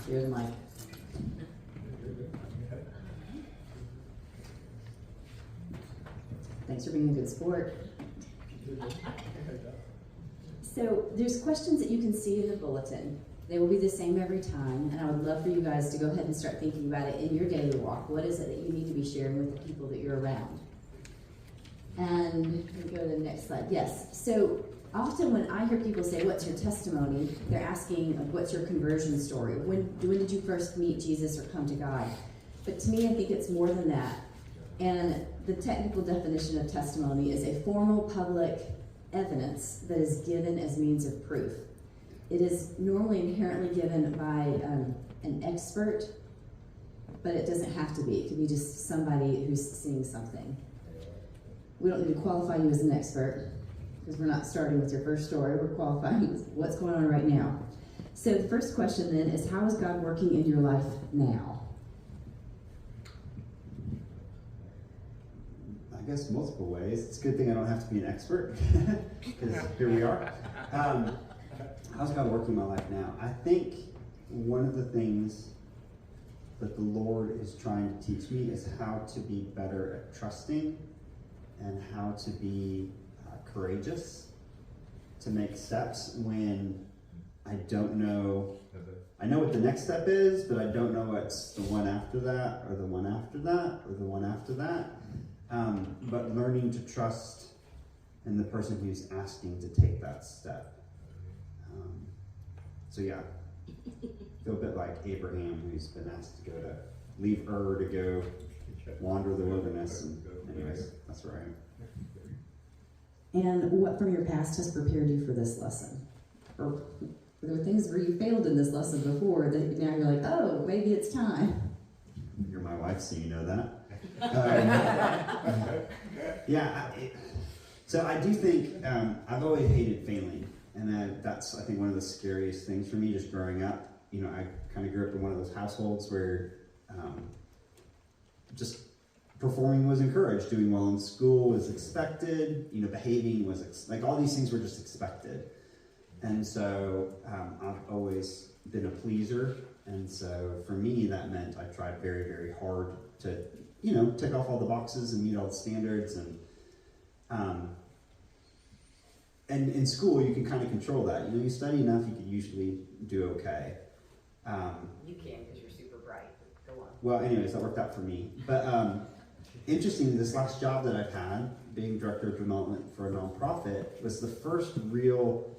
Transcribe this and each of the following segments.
Here's the mic. Thanks for being a good sport. So there's questions that you can see in the bulletin. They will be the same every time, and I would love for you guys to go ahead and start thinking about it in your daily walk. What is it that you need to be sharing with the people that you're around? And we go to the next slide. Yes. So often when I hear people say, "What's your testimony?" they're asking, like, "What's your conversion story? When did you first meet Jesus or come to God?" But to me, I think it's more than that. And the technical definition of testimony is a formal public evidence that is given as means of proof. It is normally inherently given by an expert, but it doesn't have to be. It could be just somebody who's seeing something. We don't need to qualify you as an expert, because we're not starting with your first story. We're qualifying what's going on right now. So the first question then is, how is God working in your life now? I guess multiple ways. It's a good thing I don't have to be an expert, because here we are. How's God working in my life now? I think one of the things that the Lord is trying to teach me is how to be better at trusting and how to be courageous, to make steps when I don't know. I know what the next step is, but I don't know what's the one after that, or the one after that, or the one after that. But learning to trust in the person who's asking to take that step. So yeah, I feel a bit like Abraham, who's been asked to leave Ur to go wander the wilderness. And anyways, that's where I am. And what from your past has prepared you for this lesson? Or there were things where you failed in this lesson before that now you're like, oh, maybe it's time. You're my wife, so you know that. So I do think I've always hated failing, and that's, I think, one of the scariest things for me just growing up. You know, I kind of grew up in one of those households where just performing was encouraged, doing well in school was expected, you know, behaving was like all these things were just expected. And so I've always been a pleaser, and so for me that meant I tried very, very hard to, you know, tick off all the boxes and meet all the standards. And in school you can kind of control that. You know, you study enough, you can usually do okay. You can, because you're super bright. Go on. Well, anyways, that worked out for me. But interestingly, this last job that I've had, being director of development for a nonprofit, was the first real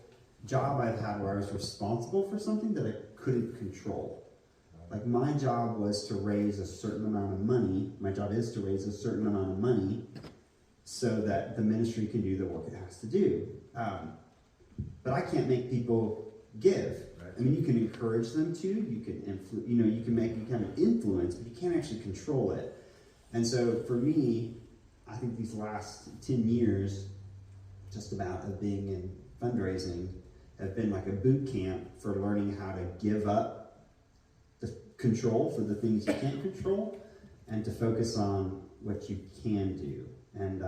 job I've had where I was responsible for something that I couldn't control. Like, my job was to raise a certain amount of money. My job is to raise a certain amount of money so that the ministry can do the work it has to do. But I can't make people give. I mean, you can encourage them to, you can you can make a kind of influence, but you can't actually control it. And so for me, I think these last 10 years, just about, of being in fundraising, have been like a boot camp for learning how to give up the control for the things you can't control and to focus on what you can do. And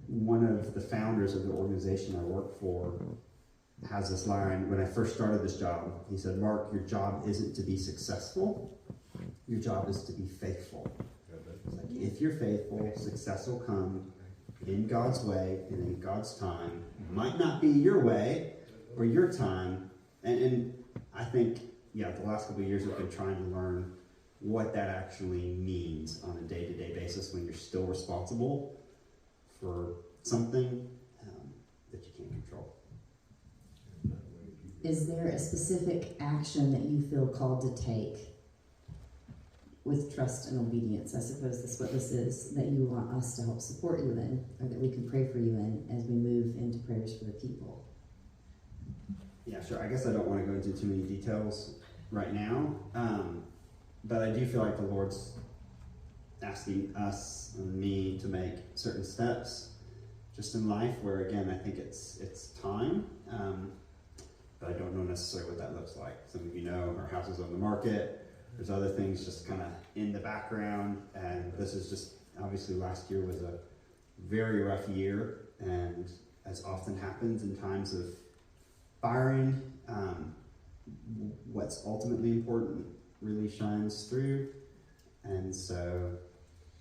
one of the founders of the organization I work for has this line. When I first started this job, he said, "Mark, your job isn't to be successful, your job is to be faithful." It's like, if you're faithful, success will come in God's way and in God's time. It might not be your way or your time. And I think, the last couple of years I've been trying to learn what that actually means on a day-to-day basis when you're still responsible for something that you can't control. Is there a specific action that you feel called to take with trust and obedience? I suppose that's what this is, that you want us to help support you in, or that we can pray for you in as we move into prayers for the people. Yeah, sure. I guess I don't want to go into too many details right now, but I do feel like the Lord's asking us and me to make certain steps just in life where, again, I think it's time. But I don't know necessarily what that looks like. Some of you know our house is on the market. There's other things just kind of in the background. And this is just, obviously last year was a very rough year. And as often happens in times of firing, what's ultimately important really shines through. And so,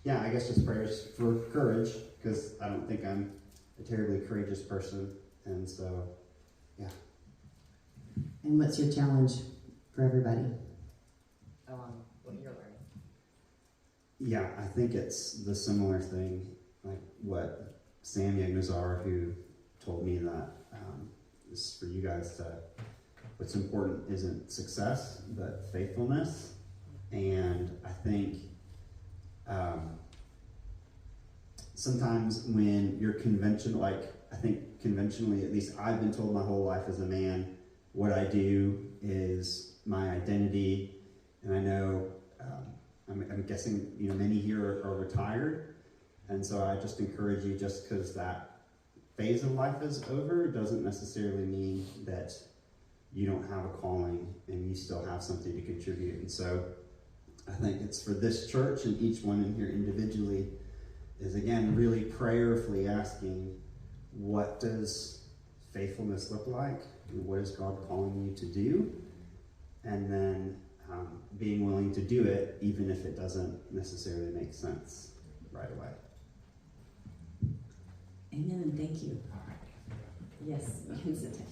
yeah, I guess just prayers for courage, because I don't think I'm a terribly courageous person. And so, yeah. And what's your challenge for everybody? What you're learning. Yeah, I think it's the similar thing, like what Sam Yagnazar, who told me that this is for you guys to, what's important isn't success, but faithfulness. And I think sometimes when you're conventional, like I think conventionally, at least I've been told my whole life as a man, what I do is my identity. And I know, I'm guessing, many here are retired. And so I just encourage you, just because that phase of life is over doesn't necessarily mean that you don't have a calling and you still have something to contribute. And so I think it's for this church and each one in here individually is, again, really prayerfully asking, what does faithfulness look like? What is God calling you to do? And then being willing to do it, even if it doesn't necessarily make sense right away. Amen, and thank you. Yes, you can sit down.